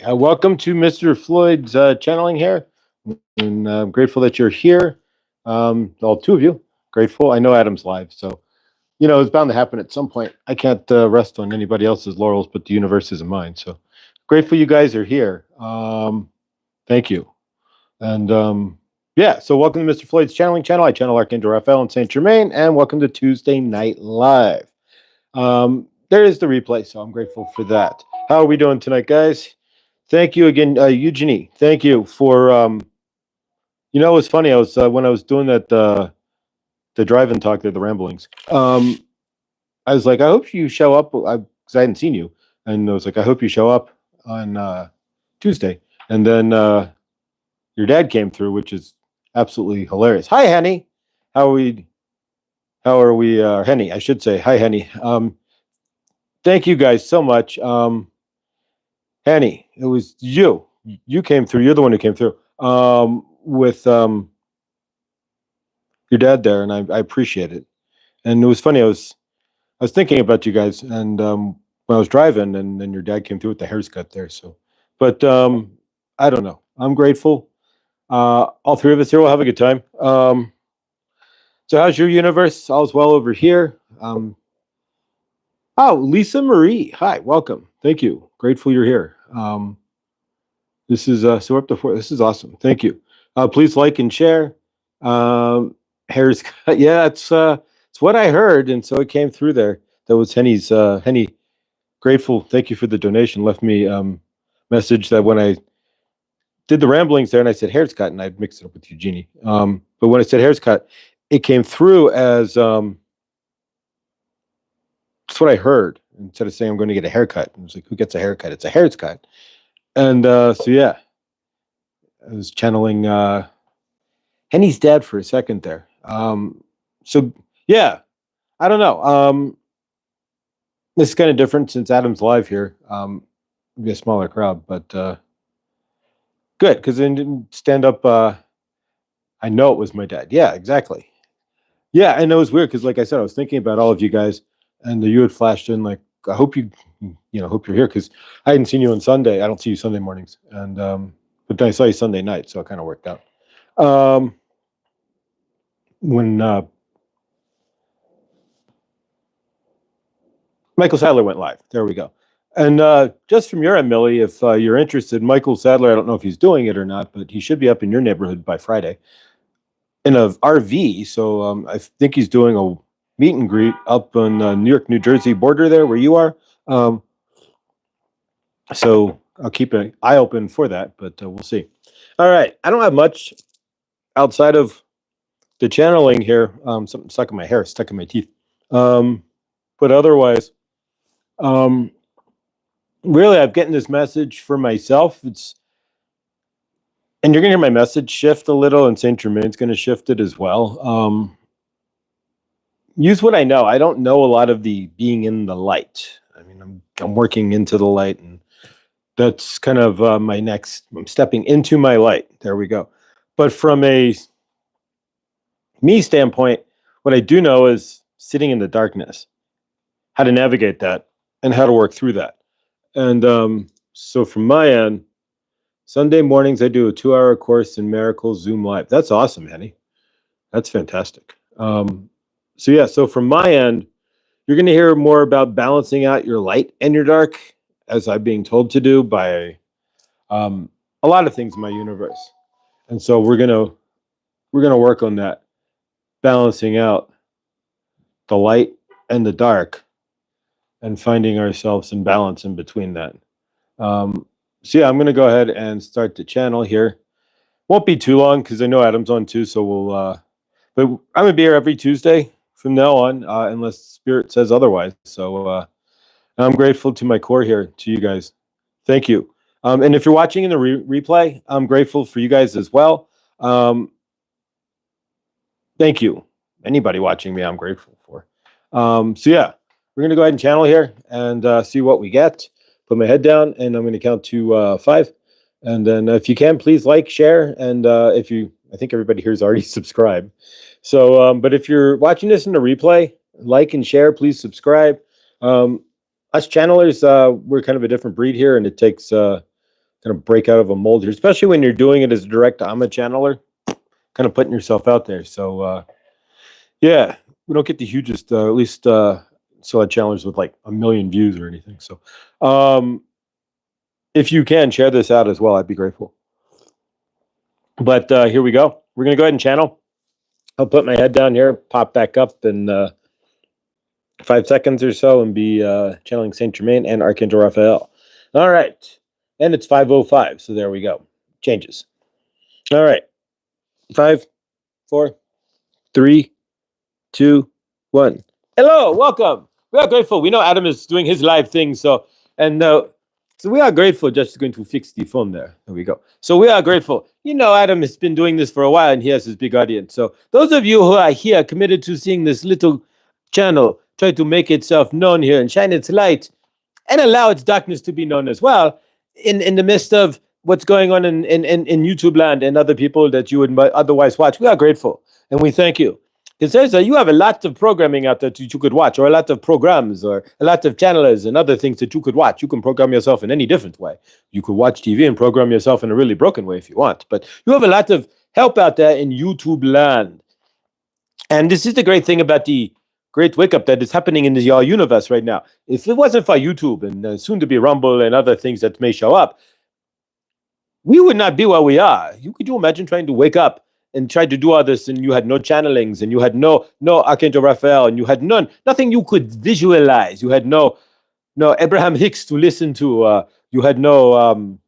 Welcome to Mr. Floyd's channeling here, and I'm grateful that you're here. All two of you, grateful. I know Adam's live, so it's bound to happen at some point. I can't rest on anybody else's laurels, but the universe isn't mine. So grateful you guys are here. Thank you, and yeah. So welcome to Mr. Floyd's channeling channel. I channel Archangel Raphael and Saint Germain, and welcome to Tuesday Night Live. There is the replay, so I'm grateful for that. How are we doing tonight, guys? Thank you again, Eugenie. Thank you for. It was funny. I was when I was doing that the drive-in talk there, the ramblings. I was like, I hope you show up, because I hadn't seen you, and I was like, I hope you show up on Tuesday. And then your dad came through, which is absolutely hilarious. Hi, Henny. How are we? Henny, I should say. Hi, Henny. Thank you guys so much. Henny, it was you. You came through. You're the one who came through with your dad there, and I appreciate it. And it was funny. I was thinking about you guys, and when I was driving, and then your dad came through with the haircut there. So, but I don't know. I'm grateful. All three of us here will have a good time. So, how's your universe? All's well over here. Oh, Lisa Marie. Hi, welcome. Thank you. Grateful you're here. This is so we're up to 4. This is awesome. Thank you. Please like and share. Hair's cut. Yeah, it's what I heard, and so it came through there. That was Henny's. Henny, grateful. Thank you for the donation. Left me message that when I did the ramblings there, and I said hair's cut, and I mixed it up with Eugenie. But when I said hair's cut, it came through as that's what I heard. Instead of saying I'm going to get a haircut, I was like, "Who gets a haircut? It's a hair's cut." And so yeah, I was channeling Henny's dad for a second there. So yeah, I don't know. This is kind of different since Adam's live here. It'll be a smaller crowd, but good because I didn't stand up. I know it was my dad. Yeah, exactly. Yeah, I know it was weird because, like I said, I was thinking about all of you guys, and you had flashed in like, I hope hope you're here because I hadn't seen you on Sunday. I don't see you Sunday mornings, and but I saw you Sunday night, so it kind of worked out. When Michael Sadler went live, there we go. And just from your end, Millie, if you're interested, Michael Sadler, I don't know if he's doing it or not, but he should be up in your neighborhood by Friday in a RV. So I think he's doing a meet and greet up on New York, New Jersey border there where you are. So I'll keep an eye open for that, but we'll see. All right. I don't have much outside of the channeling here. Something stuck in my hair, stuck in my teeth. But otherwise, really, I'm getting this message for myself. And you're going to hear my message shift a little, and Saint Germain's going to shift it as well. Use what I know. I don't know a lot of the being in the light. I mean, I'm working into the light, and that's kind of my next. I'm stepping into my light. There we go. But from a me standpoint, what I do know is sitting in the darkness, how to navigate that, and how to work through that. And so from my end, Sunday mornings I do a 2-hour course in Miracles Zoom Live. That's awesome, Henny. That's fantastic. So yeah, so from my end, you're going to hear more about balancing out your light and your dark, as I'm being told to do by a lot of things in my universe. And so we're gonna work on that, balancing out the light and the dark, and finding ourselves in balance in between that. So yeah, I'm gonna go ahead and start the channel here. Won't be too long because I know Adam's on too, so we'll. But I'm gonna be here every Tuesday from now on, unless Spirit says otherwise. So I'm grateful to my core here, to you guys. Thank you. And if you're watching in the replay, I'm grateful for you guys as well. Thank you. Anybody watching me, I'm grateful for. So yeah, we're gonna go ahead and channel here and see what we get. Put my head down, and I'm gonna count to 5. And then if you can, please like, share, and I think everybody here is already subscribed. So, but if you're watching this in the replay, like and share, please subscribe. Us channelers, we're kind of a different breed here, and it takes kind kind of break out of a mold here, especially when you're doing it as a direct Ama channeler, kind of putting yourself out there. So yeah, we don't get the hugest, at least still had channelers with like 1 million views or anything. So if you can share this out as well, I'd be grateful. But here we go. We're gonna go ahead and channel. I'll put my head down here, pop back up in 5 seconds or so, and be channeling Saint Germain and Archangel Raphael. All right, and it's 5:05, so there we go. Changes. All right, 5, 4, 3, 2, 1. Hello, welcome. We are grateful. We know Adam is doing his live thing, so we are grateful. Just going to fix the phone there. There we go. So we are grateful. You know, Adam has been doing this for a while, and he has his big audience. So those of you who are here, committed to seeing this little channel try to make itself known here and shine its light and allow its darkness to be known as well in the midst of what's going on in YouTube land and other people that you would otherwise watch. We are grateful, and we thank you. Because you have a lot of programming out there that you could watch, or a lot of programs, or a lot of channelers and other things that you could watch. You can program yourself in any different way. You could watch TV and program yourself in a really broken way if you want. But you have a lot of help out there in YouTube land. And this is the great thing about the great wake up that is happening in your universe right now. If it wasn't for YouTube and soon to be Rumble and other things that may show up, we would not be where we are. Could you imagine trying to wake up and tried to do all this, and you had no channelings, and you had no Archangel Raphael, and you had nothing you could visualize. You had no Abraham Hicks to listen to. You had no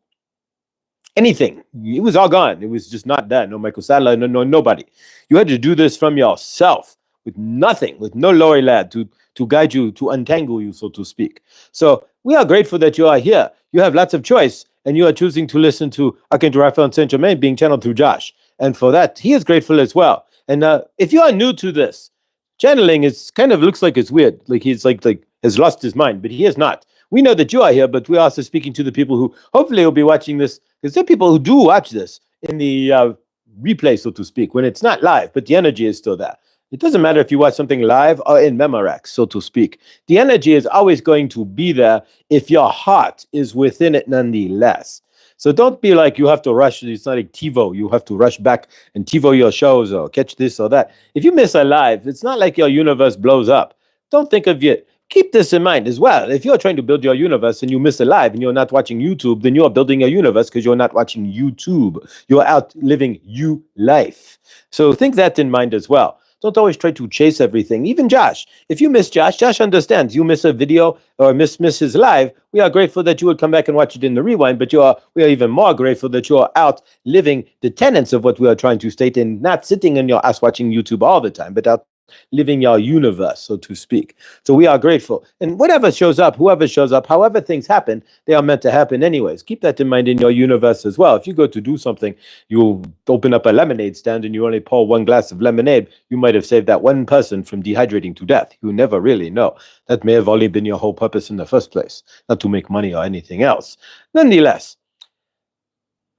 anything. It was all gone. It was just not that. No Michael Sadler, nobody. You had to do this from yourself with nothing, with no lower lad to guide you, to untangle you, so to speak. So we are grateful that you are here. You have lots of choice, and you are choosing to listen to Archangel Raphael and Saint Germain being channeled through Josh. And for that, he is grateful as well. And if you are new to this, channeling is kind of looks like it's weird. Like he's like has lost his mind, but he is not. We know that you are here, but we're also speaking to the people who hopefully will be watching this, because there are people who do watch this in the replay, so to speak, when it's not live, but the energy is still there. It doesn't matter if you watch something live or in Memorex, so to speak. The energy is always going to be there if your heart is within it nonetheless. So don't be like you have to rush. It's not like TiVo. You have to rush back and TiVo your shows or catch this or that. If you miss a live, it's not like your universe blows up. Don't think of it. Keep this in mind as well. If you're trying to build your universe and you miss a live and you're not watching YouTube, then you're building a universe because you're not watching YouTube. You're out living you life. So think that in mind as well. Don't always try to chase everything. Even Josh. If you miss Josh understands. You miss a video or miss his live, we are grateful that you would come back and watch it in the rewind, but we are even more grateful that you are out living the tenets of what we are trying to state and not sitting in your ass watching YouTube all the time, but out living your universe, so to speak. So we are grateful. And whatever shows up, whoever shows up, however things happen, they are meant to happen anyways. Keep that in mind in your universe as well. If you go to do something, you open up a lemonade stand and you only pour 1 glass of lemonade, you might have saved that one person from dehydrating to death. You never really know. That may have only been your whole purpose in the first place, not to make money or anything else. Nonetheless,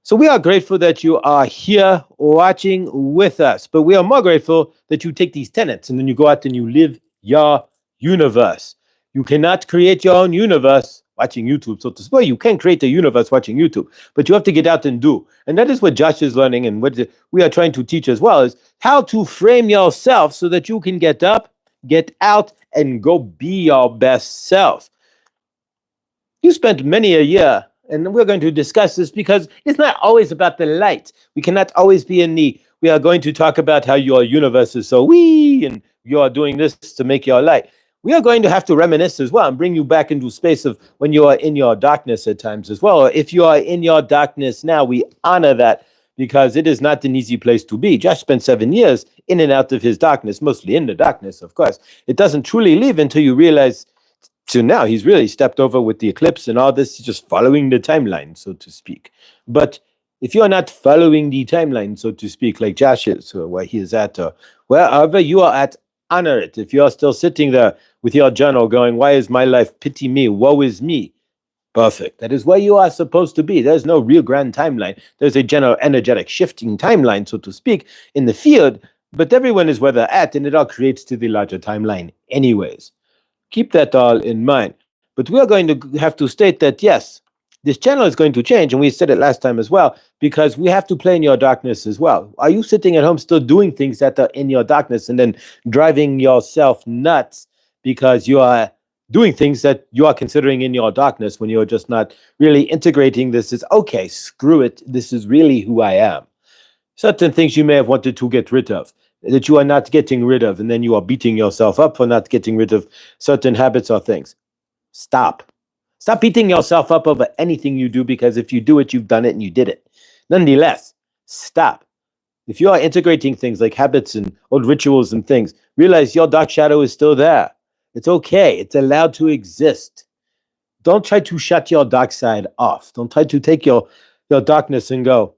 so we are grateful that you are here watching with us, but we are more grateful that you take these tenets and then you go out and you live your universe. You cannot create your own universe watching YouTube, so to speak. Well, you can create a universe watching YouTube, but you have to get out and do. And that is what Josh is learning, and what we are trying to teach as well, is how to frame yourself so that you can get up, get out, and go be your best self. You spent many a year, and we're going to discuss this because it's not always about the light. We cannot always be we are going to talk about how your universe is so wee, and you are doing this to make your light. We are going to have to reminisce as well and bring you back into space of when you are in your darkness at times as well. If you are in your darkness now, we honor that because it is not an easy place to be. Josh spent 7 years in and out of his darkness, mostly in the darkness, of course. It doesn't truly leave until you realize. So now he's really stepped over with the eclipse and all this. He's just following the timeline, so to speak. But if you're not following the timeline, so to speak, like Josh is, or where he is at, or wherever you are at, honor it. If you're still sitting there with your journal going, why is my life, pity me, woe is me? Perfect. That is where you are supposed to be. There's no real grand timeline. There's a general energetic shifting timeline, so to speak, in the field, but everyone is where they're at, and it all creates to the larger timeline anyways. Keep that all in mind. But we are going to have to state that, yes, this channel is going to change, and we said it last time as well, because we have to play in your darkness as well. Are you sitting at home still doing things that are in your darkness and then driving yourself nuts because you are doing things that you are considering in your darkness when you're just not really integrating this as, okay, screw it, this is really who I am. Certain things you may have wanted to get rid of, that you are not getting rid of, and then you are beating yourself up for not getting rid of certain habits or things. Stop. Stop beating yourself up over anything you do, because if you do it, you've done it and you did it. Nonetheless, stop. If you are integrating things like habits and old rituals and things, realize your dark shadow is still there. It's okay. It's allowed to exist. Don't try to shut your dark side off. Don't try to take your darkness and go,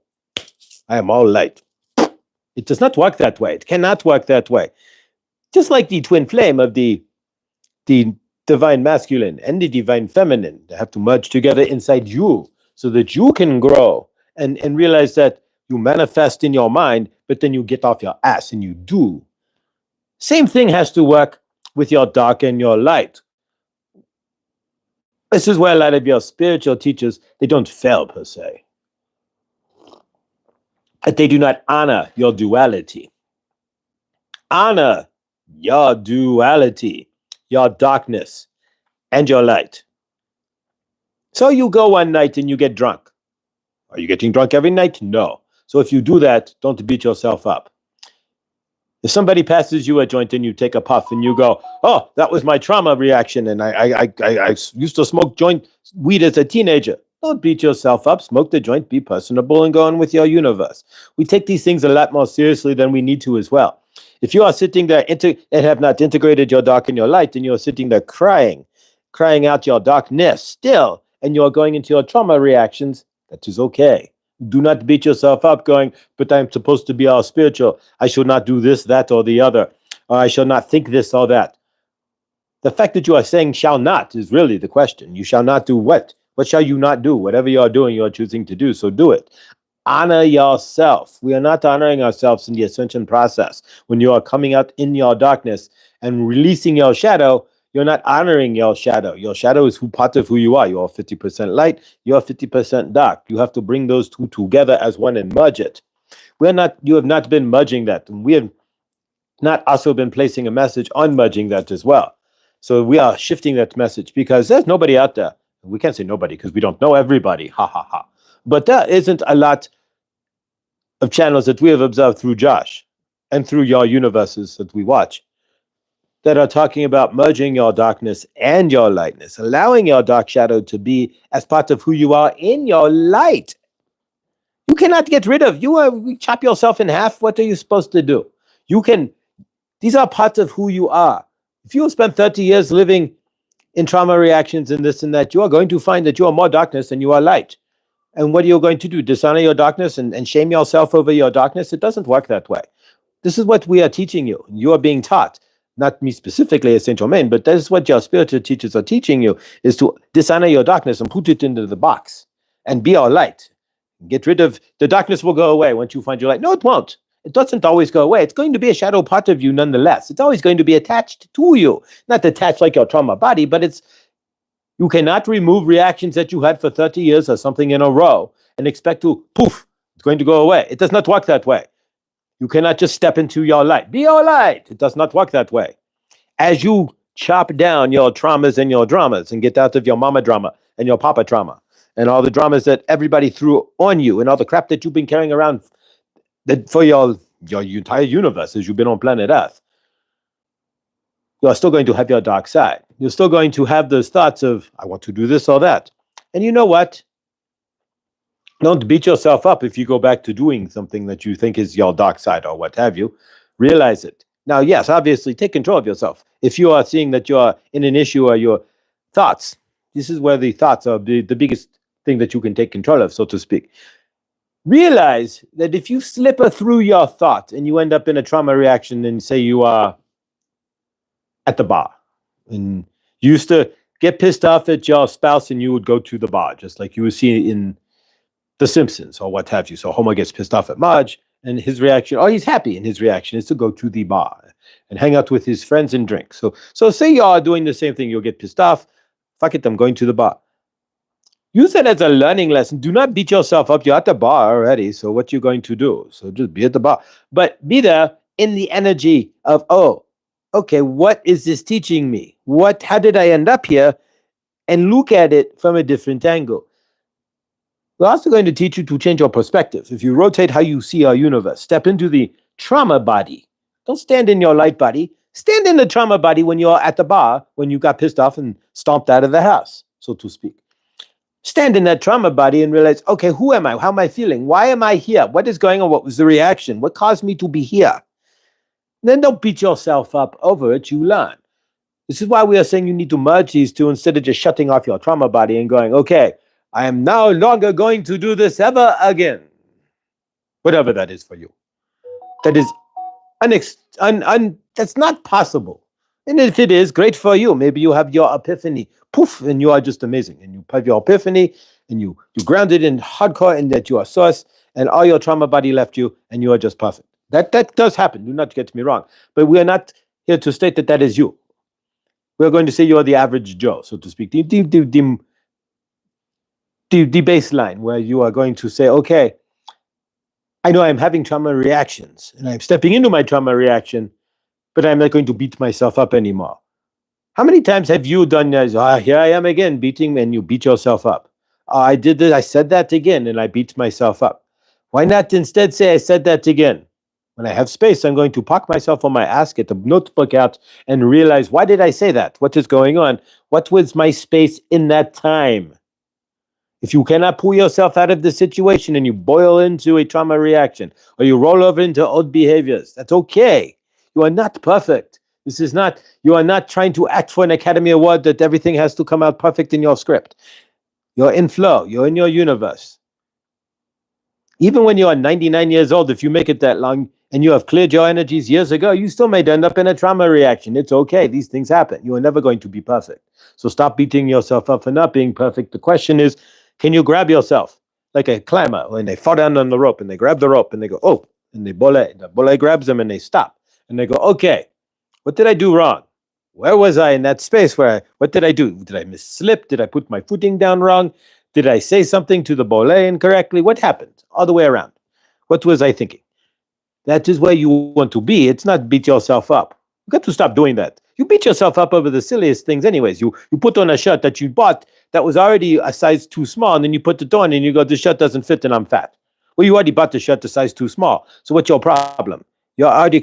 I am all light. It does not work that way. It cannot work that way. Just like the twin flame of the divine masculine and the divine feminine, they have to merge together inside you so that you can grow and realize that you manifest in your mind, but then you get off your ass and you do. Same thing has to work with your dark and your light. This is where a lot of your spiritual teachers, they don't fail per se. But they do not honor your duality. Honor your duality, your darkness, and your light. So you go one night and you get drunk. Are you getting drunk every night? No. So if you do that, don't beat yourself up. If somebody passes you a joint and you take a puff and you go, oh, that was my trauma reaction, and I used to smoke weed as a teenager. Don't beat yourself up. Smoke the joint, be personable, and go on with your universe. We take these things a lot more seriously than we need to as well. If you are sitting there and have not integrated your dark and your light, and you're sitting there crying out your darkness still, and you're going into your trauma reactions, that is okay. Do not beat yourself up going, but I'm supposed to be all spiritual. I should not do this, that, or the other. Or I shall not think this or that. The fact that you are saying shall not is really the question. You shall not do what? What shall you not do? Whatever you are doing, you are choosing to do, so do it. Honor yourself. We are not honoring ourselves in the ascension process. When you are coming out in your darkness and releasing your shadow, you're not honoring your shadow. Your shadow is part of who you are. You are 50% light, you are 50% dark. You have to bring those two together as one and merge it. You have not been merging that. And we have not also been placing a message on merging that as well. So we are shifting that message because there's nobody out there. We can't say nobody because we don't know everybody. Ha ha ha. But there isn't a lot of channels that we have observed through Josh and through your universes that we watch that are talking about merging your darkness and your lightness, allowing your dark shadow to be as part of who you are in your light. You cannot get rid of. You chop yourself in half. What are you supposed to do? These are parts of who you are. If you spend 30 years living in trauma reactions and this and that, you are going to find that you are more darkness than you are light. And what are you going to do? Dishonor your darkness and shame yourself over your darkness? It doesn't work that way. This is what we are teaching you. You are being taught. Not me specifically as Saint Germain, but that is what your spiritual teachers are teaching you, is to dishonor your darkness and put it into the box and be all light. Get rid of, the darkness will go away once you find your light. No, it won't. It doesn't always go away. It's going to be a shadow part of you nonetheless. It's always going to be attached to you. Not attached like your trauma body, but you cannot remove reactions that you had for 30 years or something in a row and expect to, poof, it's going to go away. It does not work that way. You cannot just step into your light. Be your light. It does not work that way. As you chop down your traumas and your dramas and get out of your mama drama and your papa trauma and all the dramas that everybody threw on you and all the crap that you've been carrying around for your entire universe as you've been on planet Earth, you are still going to have your dark side. You're still going to have those thoughts of, I want to do this or that. And you know what? Don't beat yourself up if you go back to doing something that you think is your dark side or what have you. Realize it. Now, yes, obviously, take control of yourself. If you are seeing that you're in an issue or your thoughts, this is where the thoughts are the biggest thing that you can take control of, so to speak. Realize that if you slip through your thought and you end up in a trauma reaction and say you are at the bar and you used to get pissed off at your spouse and you would go to the bar, just like you would see in The Simpsons or what have you. So Homer gets pissed off at Marge and his reaction, or he's happy, and his reaction is to go to the bar and hang out with his friends and drink. So say you are doing the same thing, you'll get pissed off. Fuck it, I'm going to the bar. Use it as a learning lesson. Do not beat yourself up. You're at the bar already. So what you going to do? So just be at the bar. But be there in the energy of, oh, okay, what is this teaching me? How did I end up here? And look at it from a different angle. We're also going to teach you to change your perspective. If you rotate how you see our universe, step into the trauma body. Don't stand in your light body. Stand in the trauma body when you're at the bar, when you got pissed off and stomped out of the house, so to speak. Stand in that trauma body and realize, okay, who am I? How am I feeling? Why am I here? What is going on? What was the reaction? What caused me to be here? Then don't beat yourself up over it. You learn. This is why we are saying you need to merge these two instead of just shutting off your trauma body and going, okay, I am no longer going to do this ever again. Whatever that is for you. That is that's not possible. And if it is, great for you. Maybe you have your epiphany, poof, and you are just amazing. And you have your epiphany, and you grounded in hardcore, and that you are source, and all your trauma body left you, and you are just perfect. That does happen. Do not get me wrong. But we are not here to state that that is you. We're going to say you are the average Joe, so to speak. The baseline where you are going to say, okay, I know I'm having trauma reactions, and I'm stepping into my trauma reaction, but I'm not going to beat myself up anymore. How many times have you done this? Here I am again, beating, and you beat yourself up. I did this, I said that again, and I beat myself up. Why not instead say I said that again? When I have space, I'm going to park myself on my ass, get the notebook out, and realize, why did I say that? What is going on? What was my space in that time? If you cannot pull yourself out of the situation and you boil into a trauma reaction, or you roll over into old behaviors, that's okay. You are not perfect. You are not trying to act for an Academy Award that everything has to come out perfect in your script. You're in flow. You're in your universe. Even when you are 99 years old, if you make it that long and you have cleared your energies years ago, you still may end up in a trauma reaction. It's okay. These things happen. You are never going to be perfect. So stop beating yourself up for not being perfect. The question is, can you grab yourself like a climber when they fall down on the rope and they grab the rope and they go, oh, and the bole grabs them and they stop and they go, okay, what did I do wrong? Where was I in that space what did I do? Did I misslip? Did I put my footing down wrong? Did I say something to the bole incorrectly? What happened? All the way around. What was I thinking? That is where you want to be. It's not beat yourself up. You got to stop doing that. You beat yourself up over the silliest things anyways. You put on a shirt that you bought that was already a size too small, and then you put it on and you go, this shirt doesn't fit and I'm fat. Well, you already bought the shirt the size too small. So what's your problem? You're already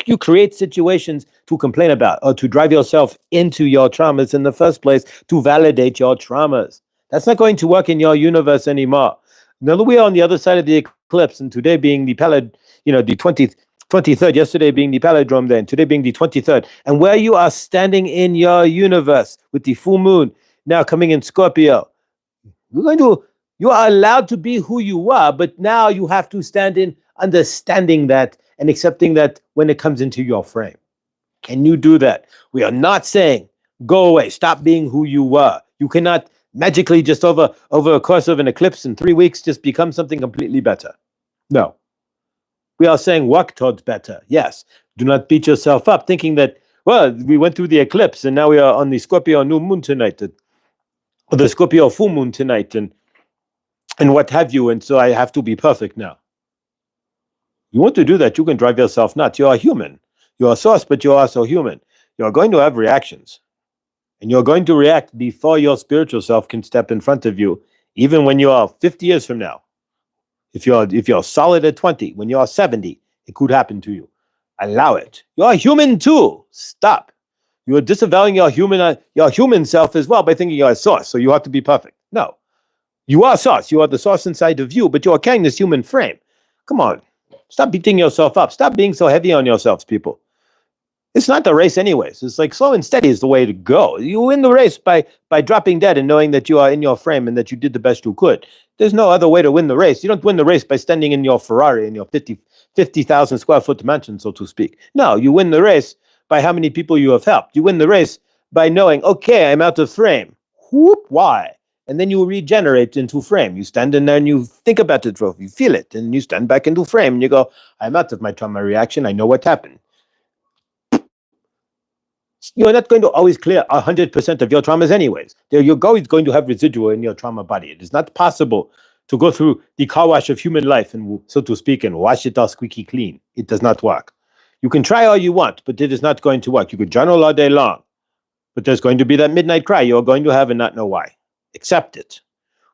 you create situations to complain about or to drive yourself into your traumas in the first place to validate your traumas. That's not going to work in your universe anymore. Now that we are on the other side of the eclipse, and today being the the 23rd, yesterday being the palindrome day, and today being the 23rd, and where you are standing in your universe with the full moon now coming in Scorpio, you are allowed to be who you are, but now you have to stand in understanding that and accepting that when it comes into your frame. Can you do that? We are not saying go away, stop being who you were. You cannot magically just over a course of an eclipse in 3 weeks just become something completely better. No. We are saying work towards better. Yes. Do not beat yourself up thinking that, well, we went through the eclipse and now we are on the Scorpio new moon tonight, or the Scorpio full moon tonight, and what have you, and so I have to be perfect now. You want to do that, you can drive yourself nuts. You are human. You are source, but you are also human. You are going to have reactions. And you're going to react before your spiritual self can step in front of you, even when you are 50 years from now. If you're solid at 20, when you are 70, it could happen to you. Allow it. You are human too. Stop. You are disavowing your human self as well by thinking you're a source, so you have to be perfect. No. You are source. You are the source inside of you, but you are carrying this human frame. Come on. Stop beating yourself up. Stop being so heavy on yourselves, people. It's not the race anyways. It's like slow and steady is the way to go. You win the race by dropping dead and knowing that you are in your frame and that you did the best you could. There's no other way to win the race. You don't win the race by standing in your Ferrari in your 50,000 square foot mansion, so to speak. No, you win the race by how many people you have helped. You win the race by knowing, okay, I'm out of frame. Whoop, why? And then you regenerate into frame. You stand in there and you think about it, you feel it, and you stand back into frame and you go, I'm out of my trauma reaction. I know what happened. You're not going to always clear 100% of your traumas anyways. You're always going to have residual in your trauma body. It is not possible to go through the car wash of human life and, so to speak, and wash it all squeaky clean. It does not work. You can try all you want, but it is not going to work. You could journal all day long, but there's going to be that midnight cry you're going to have and not know why. Accept it.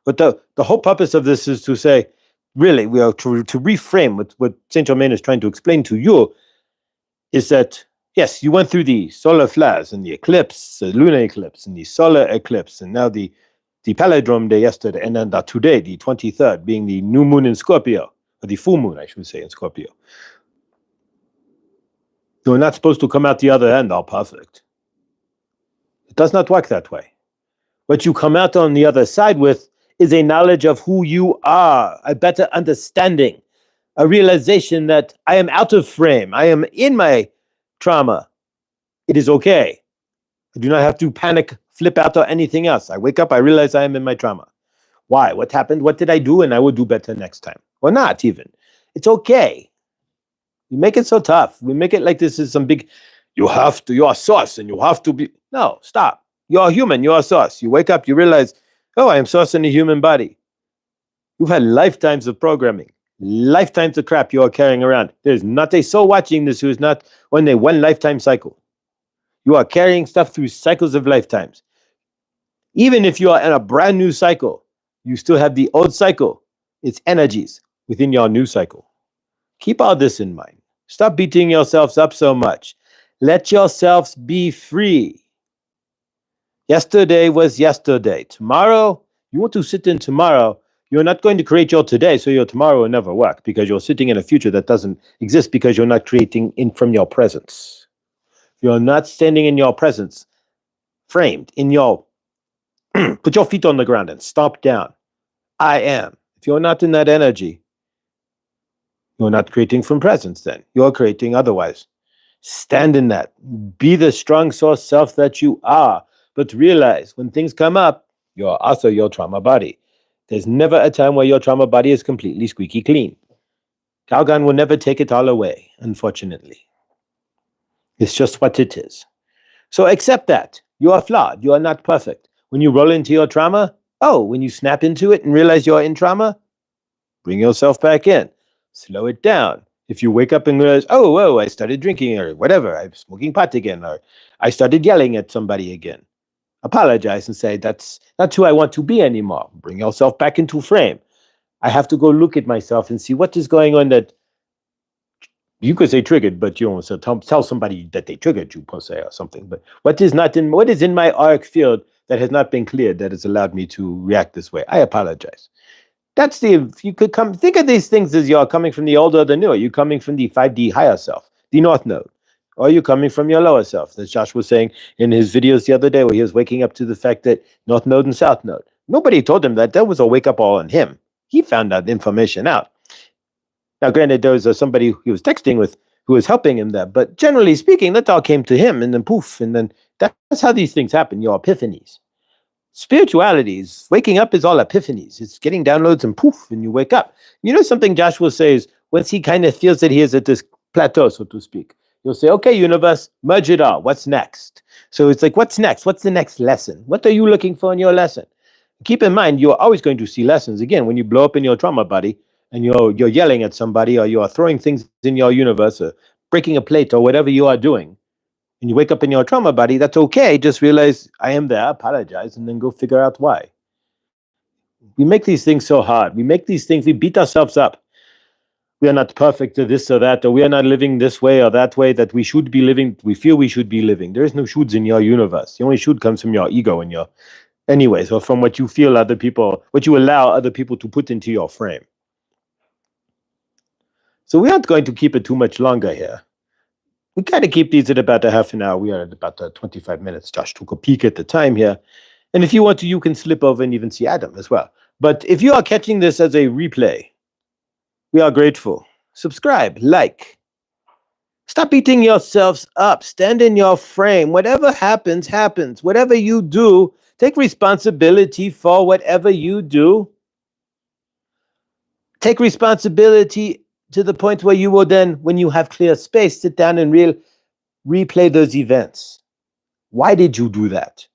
But the whole purpose of this is to say, really, we are to reframe what Saint Germain is trying to explain to you is that, yes, you went through the solar flares and the eclipse, the lunar eclipse and the solar eclipse, and now the palindrome day yesterday, and then today, the 23rd, being the new moon in Scorpio, or the full moon, I should say, in Scorpio. You're not supposed to come out the other end all perfect. It does not work that way. What you come out on the other side with is a knowledge of who you are, a better understanding, a realization that I am out of frame, I am in my trauma. It is okay. I do not have to panic, flip out, or anything else. I wake up, I realize I am in my trauma. Why? What happened? What did I do? And I will do better next time. Or not even. It's okay. We make it so tough. We make it like this is some big, you are source and you have to be. No, stop. You're human, you're a source. You wake up, you realize, oh, I am source in a human body. You've had lifetimes of programming, lifetimes of crap you are carrying around. There's not a soul watching this who is not on a one lifetime cycle. You are carrying stuff through cycles of lifetimes. Even if you are in a brand new cycle, you still have the old cycle, its energies within your new cycle. Keep all this in mind. Stop beating yourselves up so much. Let yourselves be free. Yesterday was yesterday. Tomorrow, you want to sit in tomorrow. You're not going to create your today, so your tomorrow will never work because you're sitting in a future that doesn't exist because you're not creating in from your presence. You're not standing in your presence, framed in your, put your feet on the ground and stomp down. I am. If you're not in that energy, you're not creating from presence then. You're creating otherwise. Stand in that. Be the strong source self that you are. But realize when things come up, you're also your trauma body. There's never a time where your trauma body is completely squeaky clean. Calgon will never take it all away, unfortunately. It's just what it is. So accept that. You are flawed. You are not perfect. When you roll into your trauma, when you snap into it and realize you're in trauma, bring yourself back in. Slow it down. If you wake up and realize, I started drinking or whatever, I'm smoking pot again, or I started yelling at somebody again, apologize and say, that's not who I want to be anymore. Bring yourself back into frame. I have to go look at myself and see what is going on that you could say triggered, but you don't tell somebody that they triggered you per se or something. But what is in my auric field that has not been cleared that has allowed me to react this way? I apologize. You could think of these things as you're coming from the old or the new. Are you coming from the 5D higher self, the North Node? Or are you coming from your lower self? As Josh was saying in his videos the other day where he was waking up to the fact that North Node and South Node. Nobody told him that. That was a wake up all on him. He found that information out. Now, granted, there was somebody he was texting with who was helping him there. But generally speaking, that all came to him and then poof. And then that's how these things happen, your epiphanies. Spiritualities, waking up is all epiphanies. It's getting downloads and poof, and you wake up. You know something Joshua says, once he kind of feels that he is at this plateau, so to speak, you'll say, okay, universe, merge it all. What's next? So it's like, what's next? What's the next lesson? What are you looking for in your lesson? Keep in mind, you're always going to see lessons. Again, when you blow up in your trauma body and you're yelling at somebody or you are throwing things in your universe or breaking a plate or whatever you are doing, and you wake up in your trauma body, that's okay. Just realize I am there, apologize, and then go figure out why. We make these things so hard. We beat ourselves up. We are not perfect to this or that, or we are not living this way or that way that we should be living, we feel we should be living. There is no shoulds in your universe. The only should comes from your ego and or from what you feel what you allow other people to put into your frame. So we aren't going to keep it too much longer here. We kind of keep these at about a half an hour. We are at about 25 minutes. Josh took a peek at the time here. And if you want to, you can slip over and even see Adam as well. But if you are catching this as a replay, we are grateful. Subscribe, like. Stop beating yourselves up. Stand in your frame. Whatever happens, happens. Whatever you do, take responsibility for whatever you do. Take responsibility to the point where you will then, when you have clear space, sit down and replay those events. Why did you do that?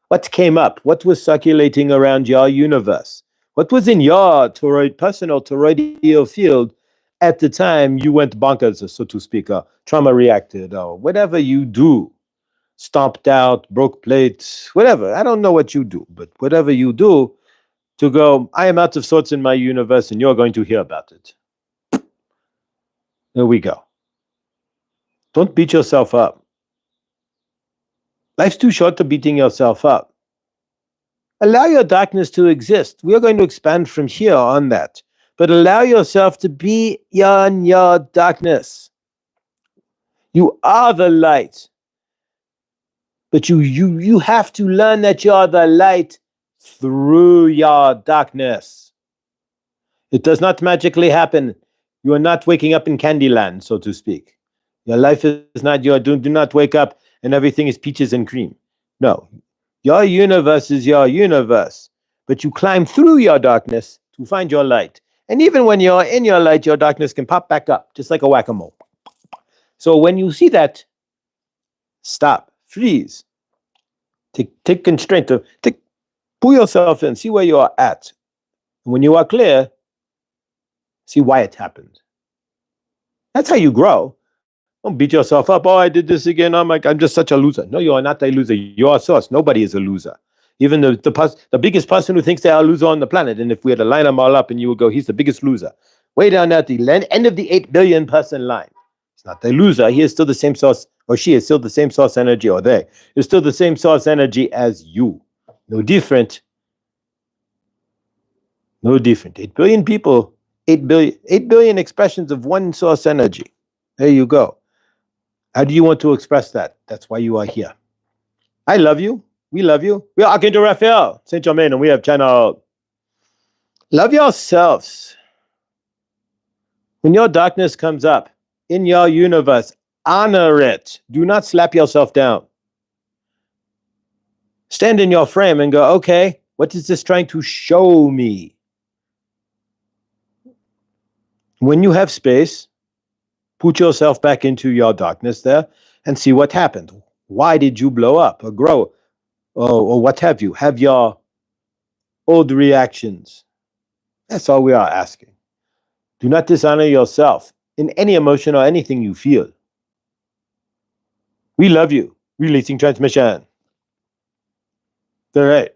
What came up? What was circulating around your universe? What was in your personal toroidal field at the time you went bonkers, so to speak, or trauma reacted, or whatever you do? Stomped out, broke plates, whatever. I don't know what you do, but whatever you do to go, I am out of sorts in my universe and you're going to hear about it. There we go. Don't beat yourself up. Life's too short to beating yourself up. Allow your darkness to exist. We are going to expand from here on that. But allow yourself to be in your darkness. You are the light. But you have to learn that you are the light through your darkness. It does not magically happen. You are not waking up in Candyland, so to speak. Your life is not do not wake up and everything is peaches and cream. No. Your universe is your universe. But you climb through your darkness to find your light. And even when you're in your light, your darkness can pop back up, just like a whack-a-mole. So when you see that, stop, freeze, take constraint, pull yourself in, see where you are at. And when you are clear, see why it happened. That's how you grow. Don't beat yourself up. Oh, I did this again. Oh my God, I'm just such a loser. No, you are not a loser. You are a source. Nobody is a loser. Even the biggest person who thinks they are a loser on the planet. And if we had to line them all up and you would go, he's the biggest loser. Way down at the end of the 8 billion person line. He's not the loser. He is still the same source, or she is still the same source energy, or they is still the same source energy as you. No different. No different. 8 billion people, 8 billion expressions of one source energy. There you go. How do you want to express that? That's why you are here. I love you. We love you. We are Archangel Raphael, Saint Germain, and we have channel. Love yourselves. When your darkness comes up in your universe, honor it. Do not slap yourself down. Stand in your frame and go, okay, what is this trying to show me? When you have space, put yourself back into your darkness there and see what happened. Why did you blow up or grow or what have you? Have your old reactions. That's all we are asking. Do not dishonor yourself in any emotion or anything you feel. We love you. Releasing transmission. All right.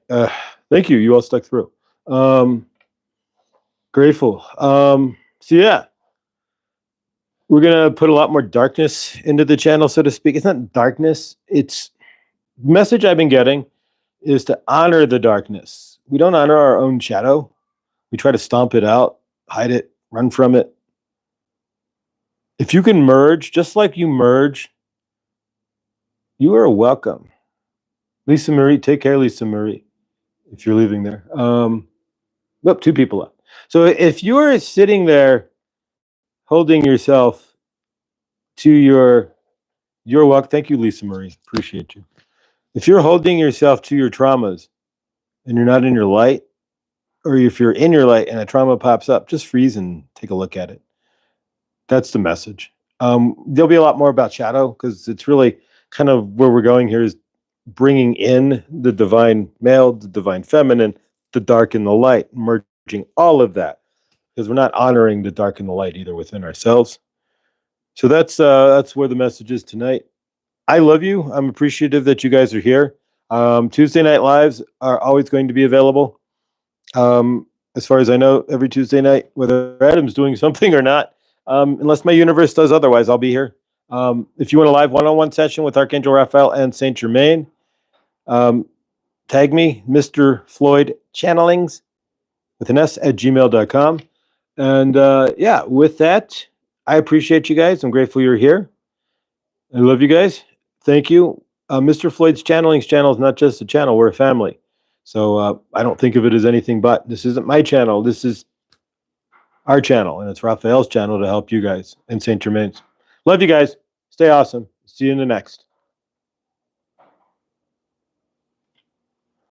Thank you. You all stuck through. Grateful. So yeah. We're going to put a lot more darkness into the channel, so to speak. It's not darkness. It's the message I've been getting is to honor the darkness. We don't honor our own shadow. We try to stomp it out, hide it, run from it. If you can merge, just like you merge, you are welcome. Lisa Marie, take care, Lisa Marie, if you're leaving there. Nope, 2 people left. So if you're sitting there holding yourself to your walk, thank you, Lisa Marie, appreciate you. If you're holding yourself to your traumas and you're not in your light, or if you're in your light and a trauma pops up, just freeze and take a look at it. That's the message. There'll be a lot more about shadow because it's really kind of where we're going here is bringing in the divine male, the divine feminine, the dark and the light, merging all of that because we're not honoring the dark and the light either within ourselves. So that's where the message is tonight. I love you. I'm appreciative that you guys are here. Tuesday night lives are always going to be available. As far as I know, every Tuesday night, whether Adam's doing something or not, unless my universe does otherwise, I'll be here. If you want a live one-on-one session with Archangel Raphael and Saint Germain, tag me, Mr. Floyd Channelings with an S at gmail.com. And yeah, with that, I appreciate you guys. I'm grateful you're here. I love you guys. Thank you. Mr. Floyd's Channelings channel is not just a channel. We're a family. So I don't think of it as anything but. This isn't my channel. This is our channel. And it's Raphael's channel to help you guys and St. Germain's. Love you guys. Stay awesome. See you in the next.